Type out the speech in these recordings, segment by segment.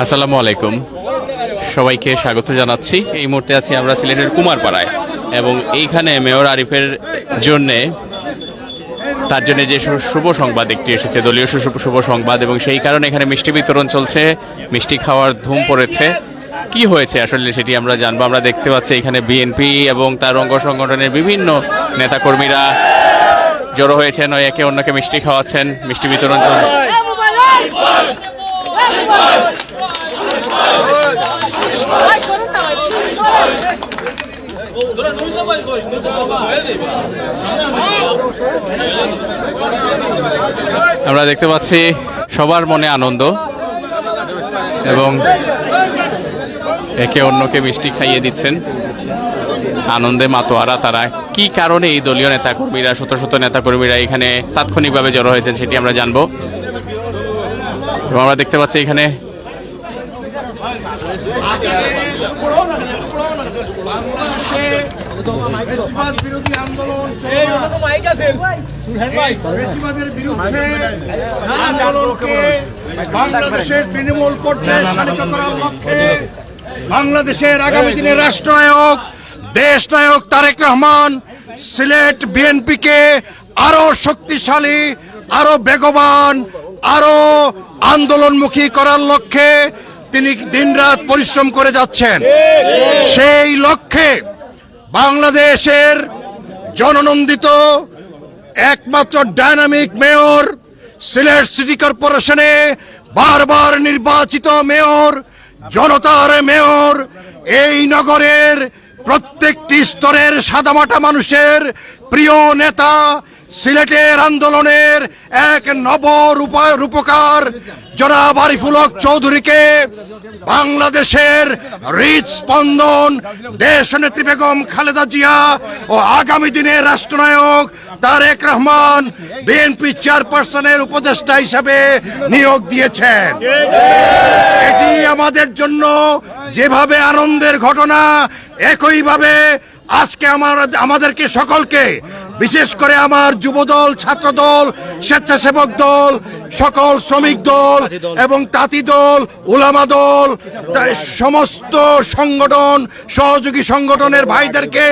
আসসালামু আলাইকুম, সবাইকে স্বাগত জানাচ্ছি। এই মুহূর্তে আছি আমরা সিলেটের কুমারপাড়ায় এবং এইখানে মেয়র আরিফের জন্যে তার জন্য যে শুভ সংবাদ একটি এসেছে, দলীয় শুভ সংবাদ, এবং সেই কারণে এখানে মিষ্টি বিতরণ চলছে, মিষ্টি খাওয়ার ধুম পড়েছে। কি হয়েছে আসলে সেটি আমরা জানবো। আমরা দেখতে পাচ্ছি এখানে বিএনপি এবং তার অঙ্গ সংগঠনের বিভিন্ন নেতাকর্মীরা জড়ো হয়েছেন, একে অন্যকে মিষ্টি খাওয়াচ্ছেন, মিষ্টি বিতরণ চলছে। আমরা দেখতে পাচ্ছি সবার মনে আনন্দ এবং একে অন্যকে মিষ্টি খাইয়ে দিচ্ছেন, আনন্দে মাতোয়ারা তারা। কি কারণে এই দলীয় নেতাকর্মীরা, শত শত নেতাকর্মীরা এখানে তাৎক্ষণিকভাবে জড়ো হয়েছেন সেটি আমরা জানবো। এবং আমরা দেখতে পাচ্ছি এখানে বিরোধী আন্দোলন আন্দোলনকে বাংলাদেশের তৃণমূল পর্যায়ে শানিত করার লক্ষ্যে বাংলাদেশের আগামী দিনের রাষ্ট্রনায়ক, দেশ নায়ক তারেক রহমান সিলেট বিএনপিকে আরো শক্তিশালী, আরো বেগবান, আরো আন্দোলনমুখী করার লক্ষ্যে তিনি দিনরাত পরিশ্রম করে যাচ্ছেন। সেই লক্ষ্যে বাংলাদেশের জননন্দিত একমাত্র ডায়নামিক মেয়র, সিলেট সিটি কর্পোরেশনে বারবার নির্বাচিত মেয়র, জনতার মেয়র, এই নগরের প্রত্যেকটি স্তরের সাদামাটা মানুষের প্রিয় নেতা, সিলেটের আন্দোলনের এক নব রূপকার জনাব আরিফুল হক চৌধুরীকে বাংলাদেশের হৃদস্পন্দন দেশনেত্রী বেগম খালেদা জিয়া ও আগামী দিনের রাষ্ট্রনায়ক তারেক রহমান বিএনপি চেয়ারপারসনের উপদেষ্টা হিসেবে নিয়োগ দিয়েছেন। এটি আমাদের জন্য যেভাবে আনন্দের ঘটনা, একইভাবে আজকে আমাদেরকে সকলকে, বিশেষ করে আমার যুবদল, ছাত্রদল, স্বেচ্ছাসেবক দল, সকল শ্রমিক দল এবং তাঁতি দল, উলামা দল, সমস্ত সংগঠন, সহযোগী সংগঠনের ভাইদেরকে,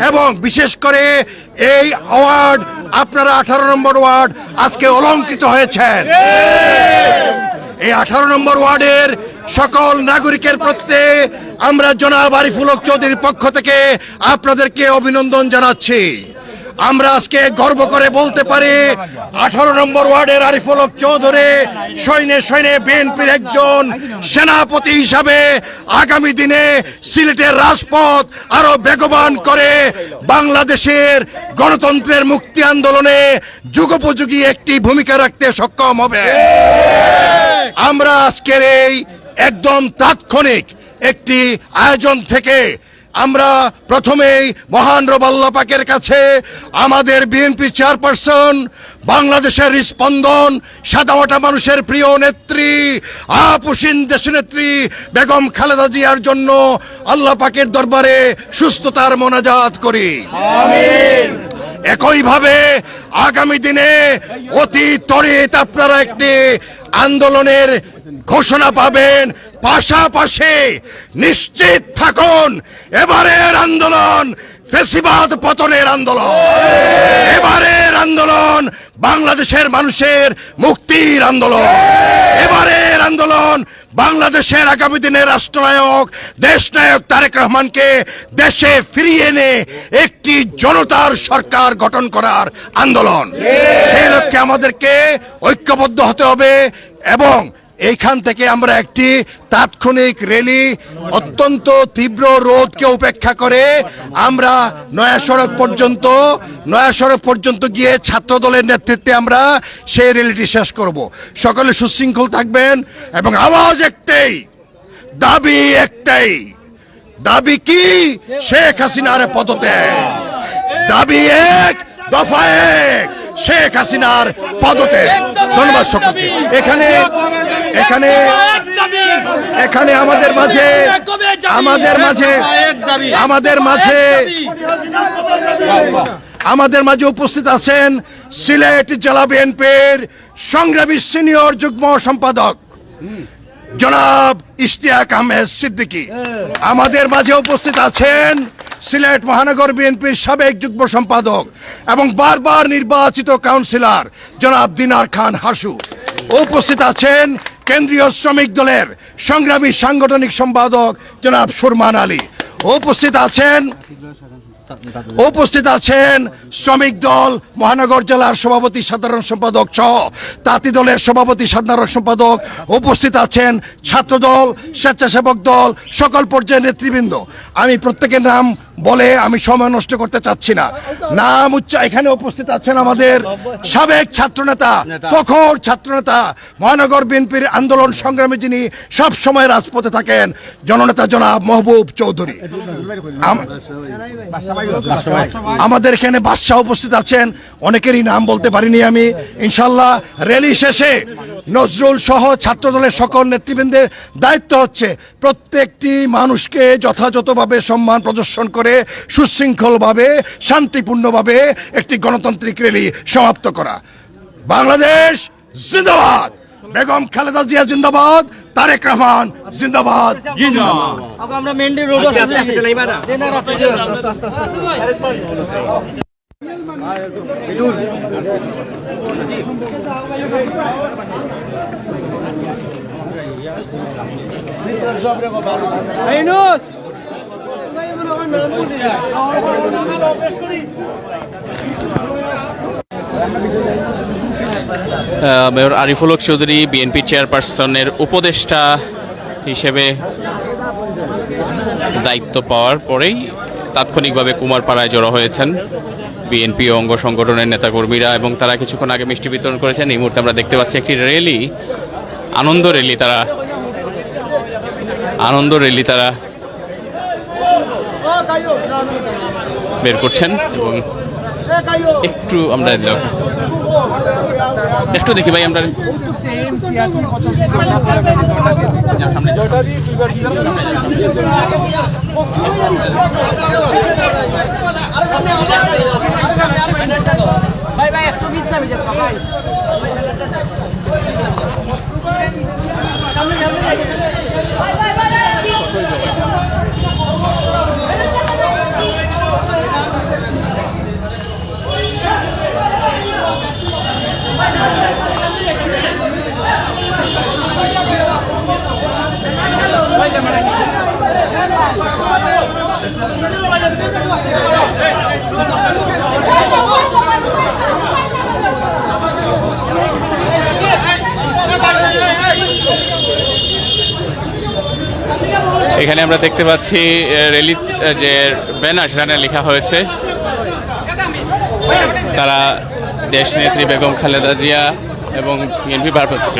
এবং বিশেষ করে এই অ্যাওয়ার্ড, আপনারা 18 নম্বর ওয়ার্ড আজকে অলংকৃত হয়েছেন। এই 18 নম্বর ওয়ার্ডের সকল নাগরিকের প্রত্যে আমরা জনাব আরিফুল হক চৌধুরীর পক্ষ থেকে আপনাদেরকে অভিনন্দন জানাচ্ছি। আমরা আজকে গর্ব করে বলতে পারি 18 নম্বর ওয়ার্ডের আরিফুল হক চৌধুরী সৈন্যে সৈন্যে বিএনপির একজন সেনাপতি হিসাবে আগামী দিনে সিলেটের রাজপথ আরো বেগবান করে বাংলাদেশের গণতন্ত্রের মুক্তি আন্দোলনে যুগোপযোগী একটি ভূমিকা রাখতে সক্ষম হবে। আমরা আজকের এই একদম তাৎক্ষণিক একটি আয়োজন থেকে আমরা প্রথমেই মহান রব আল্লাহ পাকের কাছে আমাদের বিএনপি চেয়ারপারসন, বাংলাদেশের স্পন্দন, সাদামাটা মানুষের প্রিয় নেত্রী, আপুসিন দেশনেত্রী বেগম খালেদা জিয়ার জন্য আল্লাহ পাকের দরবারে সুস্থতার মোনাজাত করি। আমিন। একইভাবে আগামী দিনে অতি ত্বরিত আপনারা একটি আন্দোলনের ঘোষণা পাবেন। পাশাপাশি নিশ্চিত থাকুন, এবারের আন্দোলন ফ্যাসিবাদ পতনের আন্দোলন, এবারের আন্দোলন বাংলাদেশের মানুষের মুক্তির আন্দোলন, এবারের আন্দোলন বাংলাদেশের আগামী দিনের রাষ্ট্রনায়ক, দেশনায়ক তারেক রহমানকে দেশে ফিরিয়ে এনে একটি জনতার সরকার গঠন করার আন্দোলন। সেই লক্ষ্যে আমাদেরকে ঐক্যবদ্ধ হতে হবে এবং এইখান থেকে আমরা একটি তাৎক্ষণিক র্যালি, অত্যন্ত তীব্র রোদকে উপেক্ষা করে আমরা নয়া সড়ক পর্যন্ত গিয়ে ছাত্র দলের নেতৃত্বে আমরা সেই র্যালিটি শেষ করব। সকলে সুশৃঙ্খল থাকবেন এবং আওয়াজ একটাই, দাবি একটাই। দাবি কি? শেখ হাসিনার পদত্যাগ। দাবি এক, দফা এক, শেখ হাসিনার পদত্যাগ। ধন্যবাদ সকলকে। এখানে আমাদের মাঝে আমাদের মাঝে উপস্থিত আছেন সিলেট জেলা বিএনপির সংগ্রামী সিনিয়র যুগ্ম সম্পাদক জনাব ইশতিয়াক আহমেদ সিদ্দিকী। আমাদের মাঝে উপস্থিত আছেন সিলেট মহানগর বিএনপির সাবেক যুগ্ম সম্পাদক এবং বারবার নির্বাচিত কাউন্সিলর জনাব দিনার খান হাসু। উপস্থিত আছেন কেন্দ্রীয় শ্রমিক দলের সংগ্রামী সাংগঠনিক সম্পাদক জনাব সুরমান আলী। উপস্থিত আছেন শ্রমিক দল মহানগর জেলার সভাপতি সাধারণ সম্পাদক সহ তাঁতি দলের সভাপতি সাধারণ সম্পাদক। উপস্থিত আছেন ছাত্র দল, স্বেচ্ছাসেবক দল, সকল পর্যায়ের নেতৃবৃন্দ। আমি প্রত্যেকের নাম বলে আমি সময় নষ্ট করতে চাচ্ছি না। নাম এখানে উপস্থিত আছেন আমাদের সাবেক ছাত্রনেতা, প্রখর ছাত্রনেতা, মহানগর বিএনপির আন্দোলন সংগ্রামে যিনি সব সময় রাজপথে থাকেন, জননেতা জনাব মাহবুব চৌধুরী। আমাদের এখানে বাদশাহ উপস্থিত আছেন, অনেকেরই নাম বলতে পারিনি আমি। ইনশাল্লাহ র্যালি শেষে নজরুল সহ ছাত্রদলের সকল নেতৃবৃন্দের দায়িত্ব হচ্ছে প্রত্যেকটি মানুষকে যথাযথভাবে সম্মান প্রদর্শন করে সুশৃঙ্খলভাবে শান্তিপূর্ণভাবে একটি গণতান্ত্রিক র্যালি সমাপ্ত করা। বাংলাদেশ জিন্দাবাদ, বেগম খালেদা জিয়া জিন্দাবাদ, তারেক রহমান জিন্দাবাদ। আমরা Mendy road mayor Ariful Haque Chowdhury BNP চেয়ারপারসনের উপদেষ্টা হিসেবে দায়িত্ব পাওয়ার পরেই তাৎক্ষণিকভাবে কুমারপাড়ায় জড়ো হয়েছেন বিএনপি অঙ্গ সংগঠনের নেতাকর্মীরা এবং তারা কিছুক্ষণ আগে মিষ্টি বিতরণ করেছেন। এই মুহূর্তে আমরা দেখতে পাচ্ছি একটি র্যালি, আনন্দ র্যালি তারা বের করছেন এবং একটু আমরা একটু দেখি ভাই আমরা এখানে আমরা দেখতে পাচ্ছি র্যালি যে ব্যানার সেখানে লেখা হয়েছে তারা দেশনেত্রী বেগম খালেদা জিয়া এবং বিএনপি ভারপ্রাপ্ত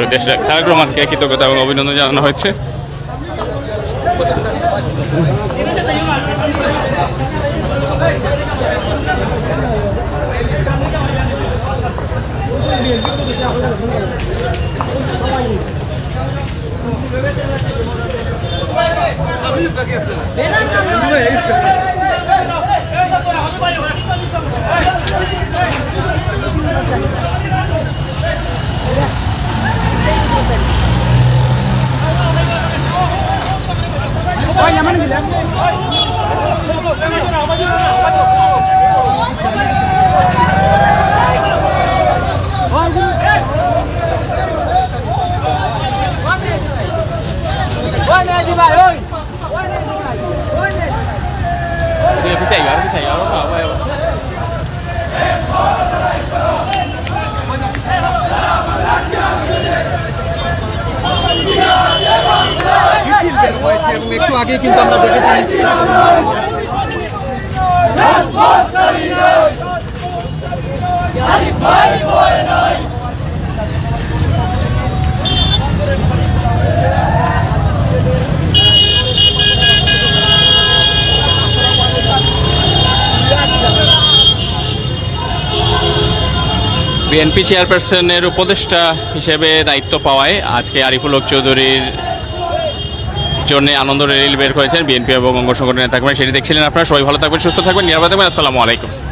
তারেক রহমানকে কৃতজ্ঞতা এবং অভিনন্দন জানানো হয়েছে। একটু আগে কিন্তু আমরা দেখেছি বিএনপি চেয়ারপারসনের উপদেষ্টা হিসেবে দায়িত্ব পাওয়ায় আজকে আরিফুল হক চৌধুরীর জন্য আনন্দ র্যালি বের করেছেন বিএনপি এবং অঙ্গ সংগঠনের নেতাকর্মীরা। সেটি দেখছিলেন আপনারা। সবাই ভালো থাকবেন, সুস্থ থাকবেন, নিরাপদ থাকবেন। আসসালামু আলাইকুম।